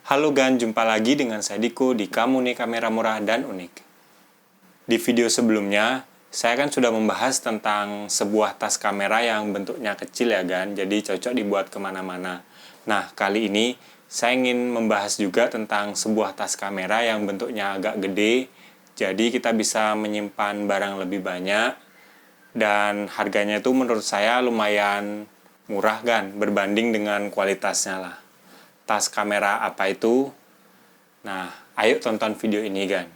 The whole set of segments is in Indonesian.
Halo Gan, jumpa lagi dengan saya Diko di Kamu Nih Kamera Murah dan Unik. Di video sebelumnya, saya kan sudah membahas tentang sebuah tas kamera yang bentuknya kecil ya Gan, jadi cocok dibuat kemana-mana. Nah, kali ini saya ingin membahas juga tentang sebuah tas kamera yang bentuknya agak gede, jadi kita bisa menyimpan barang lebih banyak, dan harganya itu menurut saya lumayan murah Gan, berbanding dengan kualitasnya lah. Tas kamera apa itu? Nah, ayo tonton video ini, Gan.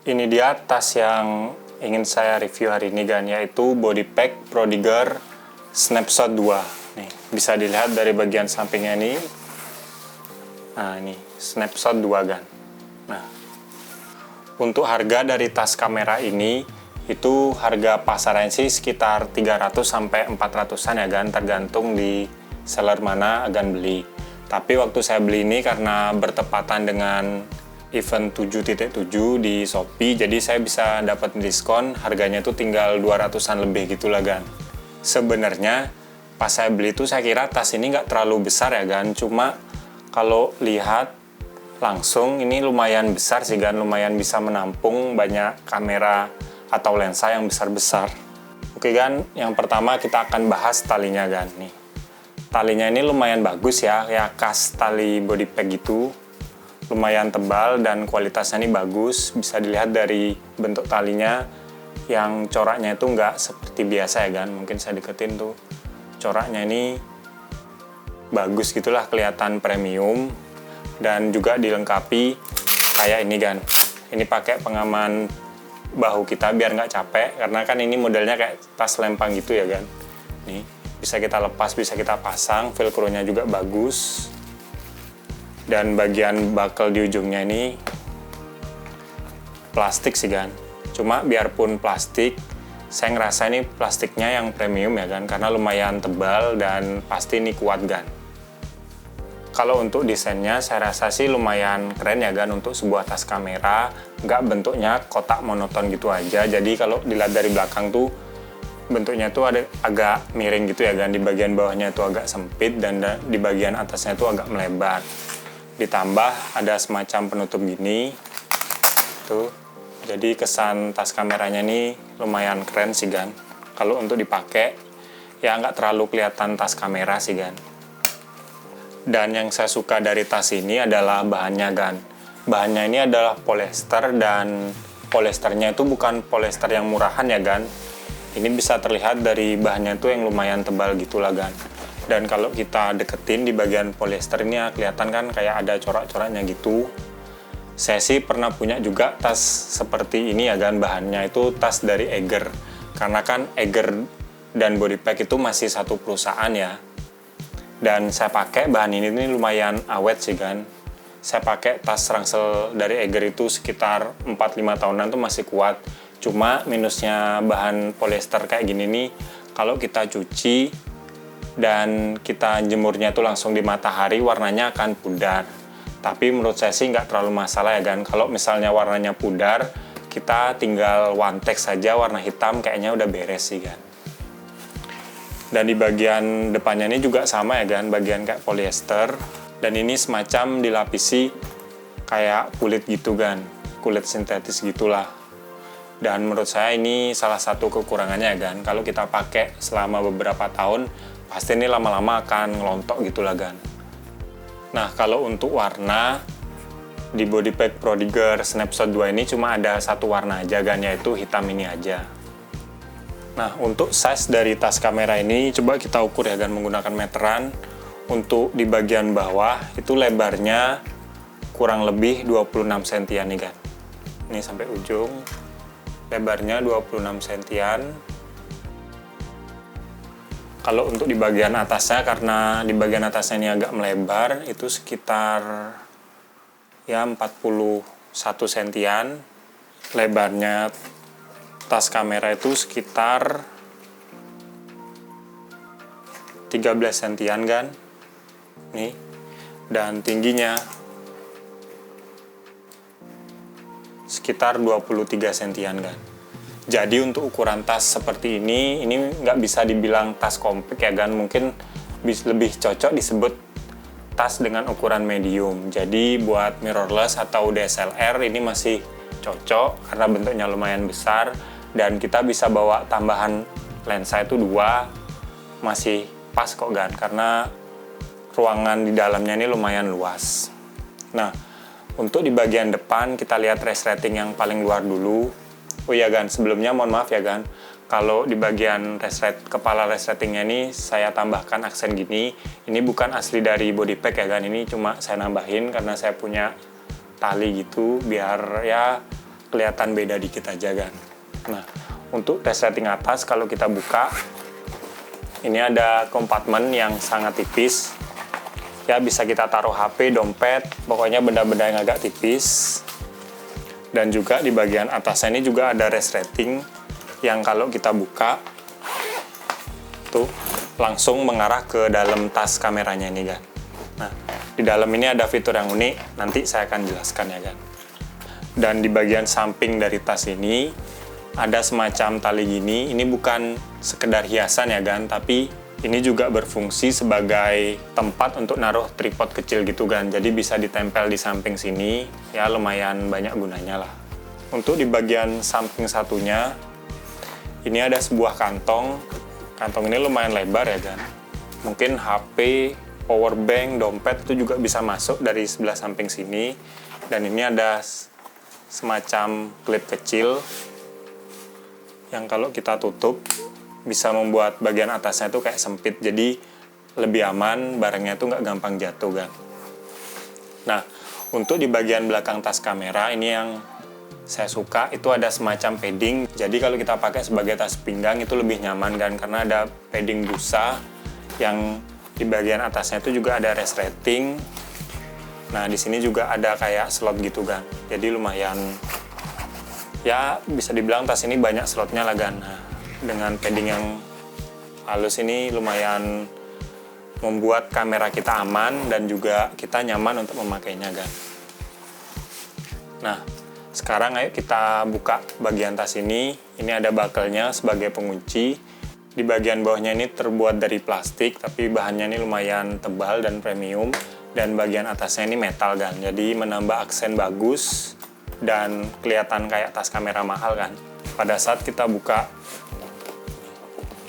Ini dia tas yang ingin saya review hari ini, Gan, yaitu Bodypack Prodiger Snapshot 2. Nih, bisa dilihat dari bagian sampingnya ini. Nah, ini Snapshot 2, Gan. Nah, untuk harga dari tas kamera ini itu harga pasaran sih sekitar 300 sampai 400-an ya Gan, tergantung di seller mana akan beli. Tapi waktu saya beli ini karena bertepatan dengan event 7.7 di Shopee, jadi saya bisa dapat diskon, harganya tuh tinggal 200-an lebih gitulah Gan. Sebenarnya pas saya beli itu saya kira tas ini nggak terlalu besar ya Gan, cuma kalau lihat langsung ini lumayan besar sih Gan, lumayan bisa menampung banyak kamera atau lensa yang besar-besar. Oke Gan, yang pertama kita akan bahas talinya Gan nih. Talinya ini lumayan bagus ya khas tali bodypack gitu. Lumayan tebal dan kualitasnya ini bagus, bisa dilihat dari bentuk talinya yang coraknya itu nggak seperti biasa ya Gan. Mungkin saya deketin tuh, coraknya ini bagus gitulah, kelihatan premium. Dan juga dilengkapi kayak ini Gan, ini pakai pengaman bahu kita biar nggak capek, karena kan ini modelnya kayak tas lempang gitu ya Gan. Nih, bisa kita lepas, bisa kita pasang, velcro-nya juga bagus. Dan bagian buckle di ujungnya ini plastik sih Gan. Cuma biarpun plastik, saya ngerasa ini plastiknya yang premium ya Gan, karena lumayan tebal dan pasti ini kuat Gan. Kalau untuk desainnya saya rasa sih lumayan keren ya Gan untuk sebuah tas kamera, nggak bentuknya kotak monoton gitu aja. Jadi kalau dilihat dari belakang tuh bentuknya tuh ada agak miring gitu ya Gan, di bagian bawahnya tuh agak sempit dan di bagian atasnya tuh agak melebar. Ditambah ada semacam penutup gini tuh, jadi kesan tas kameranya ini lumayan keren sih Gan. Kalau untuk dipakai ya nggak terlalu kelihatan tas kamera sih Gan. Dan yang saya suka dari tas ini adalah bahannya Gan. Bahannya ini adalah polyester, dan polyesternya itu bukan polyester yang murahan ya Gan. Ini bisa terlihat dari bahannya itu yang lumayan tebal gitulah Gan. Dan kalau kita deketin di bagian polyester ini ya, kelihatan kan kayak ada corak-coraknya gitu. Saya sih pernah punya juga tas seperti ini ya Gan, bahannya itu tas dari Eiger. Karena kan Eiger dan Bodypack itu masih satu perusahaan ya. Dan saya pakai bahan ini lumayan awet sih Gan. Saya pakai tas ransel dari Eiger itu sekitar 4-5 tahunan tuh masih kuat. Cuma minusnya bahan polyester kayak gini nih, kalau kita cuci dan kita jemurnya tuh langsung di matahari, warnanya akan pudar. Tapi menurut saya sih nggak terlalu masalah ya Gan. Kalau misalnya warnanya pudar, kita tinggal one text saja warna hitam, kayaknya udah beres sih Gan. Dan di bagian depannya ini juga sama ya Gan, bagian kayak polyester. Dan ini semacam dilapisi kayak kulit gitu Gan, kulit sintetis gitulah. Dan menurut saya ini salah satu kekurangannya ya Gan, kalau kita pakai selama beberapa tahun, pasti ini lama-lama akan ngelontok gitulah Gan. Nah, kalau untuk warna di Bodypack Prodiger Snapshot 2 ini cuma ada satu warna aja Gan, yaitu hitam ini aja. Nah, untuk size dari tas kamera ini coba kita ukur ya Gan menggunakan meteran. Untuk di bagian bawah itu lebarnya kurang lebih 26 sentian nih Gan. Ini sampai ujung. Lebarnya 26 sentian. Kalau untuk di bagian atasnya, karena di bagian atasnya ini agak melebar, itu sekitar ya 41 sentian. Lebarnya tas kamera itu sekitar 13 sentian Gan. Nih. dan tingginya sekitar 23 sentian kan. Jadi untuk ukuran tas seperti ini nggak bisa dibilang tas compact ya kan, mungkin lebih cocok disebut tas dengan ukuran medium. Jadi buat mirrorless atau DSLR ini masih cocok karena bentuknya lumayan besar dan kita bisa bawa tambahan lensa itu 2, masih pas kok kan, karena ruangan di dalamnya ini lumayan luas. Nah, untuk di bagian depan kita lihat resleting yang paling luar dulu. Oh iya gan, sebelumnya mohon maaf ya gan, kalau di bagian kepala resletingnya ini saya tambahkan aksen gini. Ini bukan asli dari body pack ya gan, ini cuma saya nambahin karena saya punya tali gitu biar ya kelihatan beda dikit aja gan. Nah, untuk resleting atas kalau kita buka, ini ada kompartemen yang sangat tipis. Ya bisa kita taruh HP, dompet, pokoknya benda-benda yang agak tipis. Dan juga di bagian atasnya ini juga ada resleting yang kalau kita buka tuh langsung mengarah ke dalam tas kameranya ini kan. Nah, di dalam ini ada fitur yang unik, nanti saya akan jelaskan ya kan. Dan di bagian samping dari tas ini ada semacam tali gini. Ini bukan sekedar hiasan ya kan, tapi ini juga berfungsi sebagai tempat untuk naruh tripod kecil gitu kan. Jadi bisa ditempel di samping sini, ya lumayan banyak gunanya lah. Untuk di bagian samping satunya, ini ada sebuah kantong. Kantong ini lumayan lebar ya kan. Mungkin HP, power bank, dompet itu juga bisa masuk dari sebelah samping sini. Dan ini ada semacam klip kecil yang kalau kita tutup bisa membuat bagian atasnya tuh kayak sempit, jadi lebih aman, barangnya tuh nggak gampang jatuh kan. Nah, untuk di bagian belakang tas kamera ini yang saya suka itu ada semacam padding. Jadi kalau kita pakai sebagai tas pinggang itu lebih nyaman kan, karena ada padding busa yang di bagian atasnya itu juga ada resleting. Nah, di sini juga ada kayak slot gitu kan. Jadi lumayan, ya bisa dibilang tas ini banyak slotnya lah kan. Nah, dengan padding yang halus ini lumayan membuat kamera kita aman dan juga kita nyaman untuk memakainya kan. Nah, sekarang ayo kita buka bagian tas ini. Ini ada buckle-nya sebagai pengunci. Di bagian bawahnya ini terbuat dari plastik, tapi bahannya ini lumayan tebal dan premium. Dan bagian atasnya ini metal kan, jadi menambah aksen bagus dan kelihatan kayak tas kamera mahal kan. Pada saat kita buka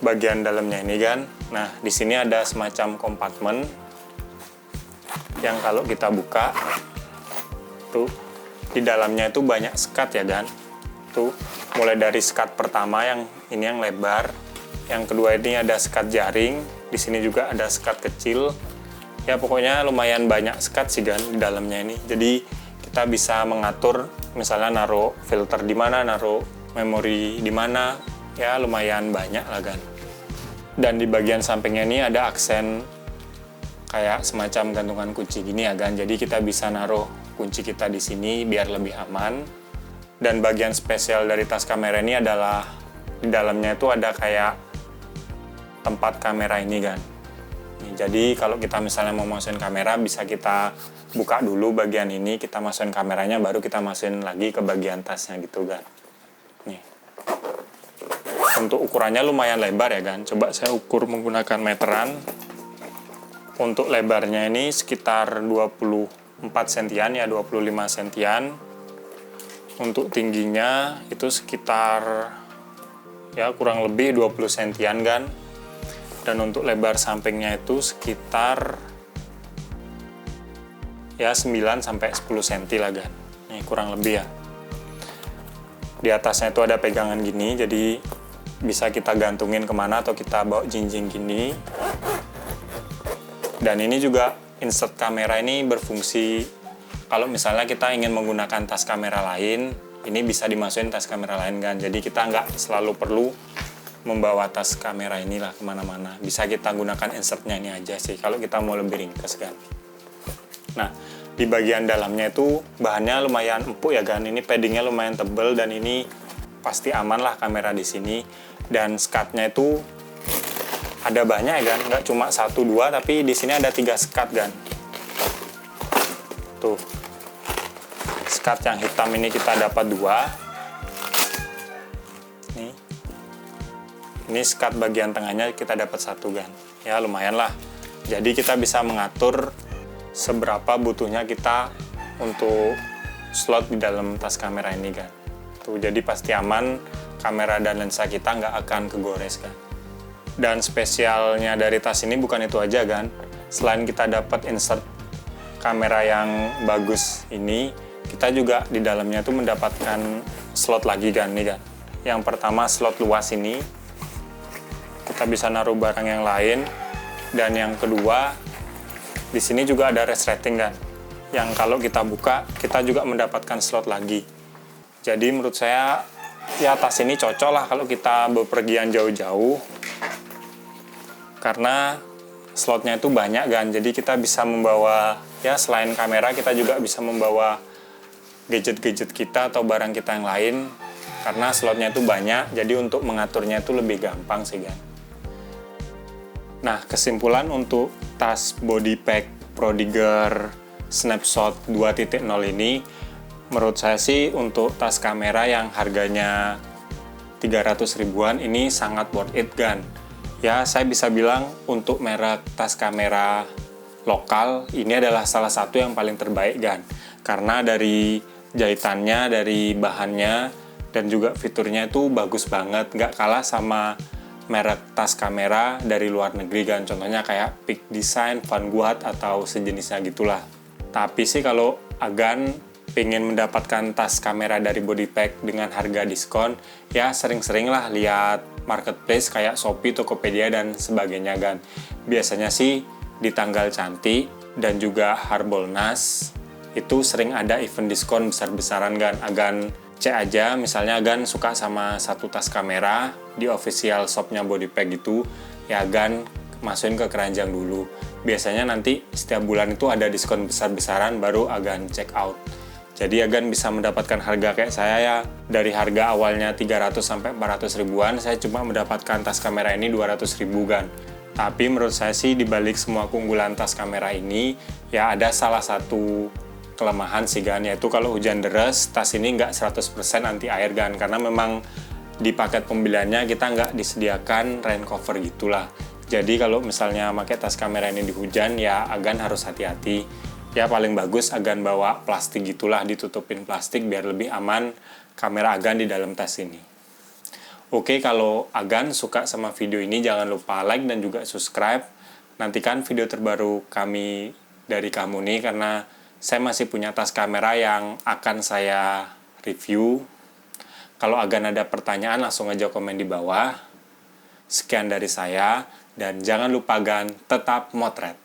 bagian dalamnya ini kan, nah di sini ada semacam kompartemen yang kalau kita buka tuh di dalamnya itu banyak sekat ya kan. Tuh mulai dari sekat pertama yang ini yang lebar, yang kedua ini ada sekat jaring, di sini juga ada sekat kecil. Ya pokoknya lumayan banyak sekat sih kan di dalamnya ini. Jadi kita bisa mengatur misalnya naruh filter di mana, naruh memori di mana, ya lumayan banyak lah kan. Dan di bagian sampingnya ini ada aksen kayak semacam gantungan kunci gini ya kan. Jadi kita bisa naruh kunci kita di sini biar lebih aman. Dan bagian spesial dari tas kamera ini adalah di dalamnya itu ada kayak tempat kamera ini kan. Jadi kalau kita misalnya mau masukin kamera, bisa kita buka dulu bagian ini, kita masukin kameranya, baru kita masukin lagi ke bagian tasnya gitu kan. Nih. Untuk ukurannya lumayan lebar ya kan. Coba saya ukur menggunakan meteran. Untuk lebarnya ini sekitar 24 sentian ya, 25 sentian. Untuk tingginya itu sekitar ya kurang lebih 20 sentian kan. Dan untuk lebar sampingnya itu sekitar ya 9 sampai 10 cm lah kan. Nih kurang lebih ya. Di atasnya itu ada pegangan gini, jadi bisa kita gantungin kemana atau kita bawa jinjing gini. Dan ini juga insert kamera ini berfungsi kalau misalnya kita ingin menggunakan tas kamera lain, ini bisa dimasukin tas kamera lain kan. Jadi kita nggak selalu perlu membawa tas kamera inilah kemana-mana. Bisa kita gunakan insertnya ini aja sih kalau kita mau lebih ringkas kan. Nah, di bagian dalamnya itu bahannya lumayan empuk ya kan. Ini paddingnya lumayan tebal dan ini pasti aman lah kamera di sini. Dan skatnya itu ada banyak ya kan, nggak cuma 1-2 tapi di sini ada 3 skat kan. Tuh, skat yang hitam ini kita dapat 2. Ini skat bagian tengahnya kita dapat 1 kan. Ya lumayan lah. Jadi kita bisa mengatur seberapa butuhnya kita untuk slot di dalam tas kamera ini kan. Tuh, jadi pasti aman, kamera dan lensa kita nggak akan kegores kan. Dan spesialnya dari tas ini bukan itu aja kan. Selain kita dapat insert kamera yang bagus ini, kita juga di dalamnya tuh mendapatkan slot lagi kan nih kan. Yang pertama slot luas ini, kita bisa naruh barang yang lain, dan yang kedua di sini juga ada resleting kan, yang kalau kita buka kita juga mendapatkan slot lagi. Jadi menurut saya ya tas ini cocok lah kalau kita bepergian jauh-jauh, karena slotnya itu banyak kan, jadi kita bisa membawa ya selain kamera kita juga bisa membawa gadget-gadget kita atau barang kita yang lain, karena slotnya itu banyak, jadi untuk mengaturnya itu lebih gampang sih kan. Nah, kesimpulan untuk tas body pack Prodiger Snapshot 2.0 ini, menurut saya sih untuk tas kamera yang harganya 300 ribuan ini sangat worth it kan. Ya, saya bisa bilang untuk merek tas kamera lokal ini adalah salah satu yang paling terbaik kan. Karena dari jahitannya, dari bahannya, dan juga fiturnya itu bagus banget, nggak kalah sama merek tas kamera dari luar negeri kan, contohnya kayak Peak Design, Vanguard atau sejenisnya gitulah. Tapi sih kalau Agan pengen mendapatkan tas kamera dari Bodypack dengan harga diskon, ya sering-sering lah lihat marketplace kayak Shopee, Tokopedia dan sebagainya kan. Biasanya sih di tanggal cantik dan juga Harbolnas itu sering ada event diskon besar-besaran kan. Agan cek aja, misalnya Agan suka sama satu tas kamera di official shopnya Bodypack gitu, ya Agan masukin ke keranjang dulu. Biasanya nanti setiap bulan itu ada diskon besar-besaran baru Agan check out. Jadi Agan bisa mendapatkan harga kayak saya ya, dari harga awalnya 300 sampai 400 ribuan, saya cuma mendapatkan tas kamera ini 200 ribu kan. Tapi menurut saya sih dibalik semua keunggulan tas kamera ini, ya ada salah satu kelemahan sih kan, yaitu kalau hujan deras tas ini nggak 100% anti air kan, karena memang di paket pembeliannya kita nggak disediakan rain cover gitulah. Jadi kalau misalnya pakai tas kamera ini di hujan ya Agan harus hati-hati. Ya paling bagus Agan bawa plastik gitulah, ditutupin plastik biar lebih aman kamera Agan di dalam tas ini. Oke, kalau Agan suka sama video ini jangan lupa like dan juga subscribe. Nantikan video terbaru kami dari kamu nih, karena saya masih punya tas kamera yang akan saya review. Kalau Agan ada pertanyaan langsung aja komen di bawah. Sekian dari saya, dan jangan lupa Agan tetap motret.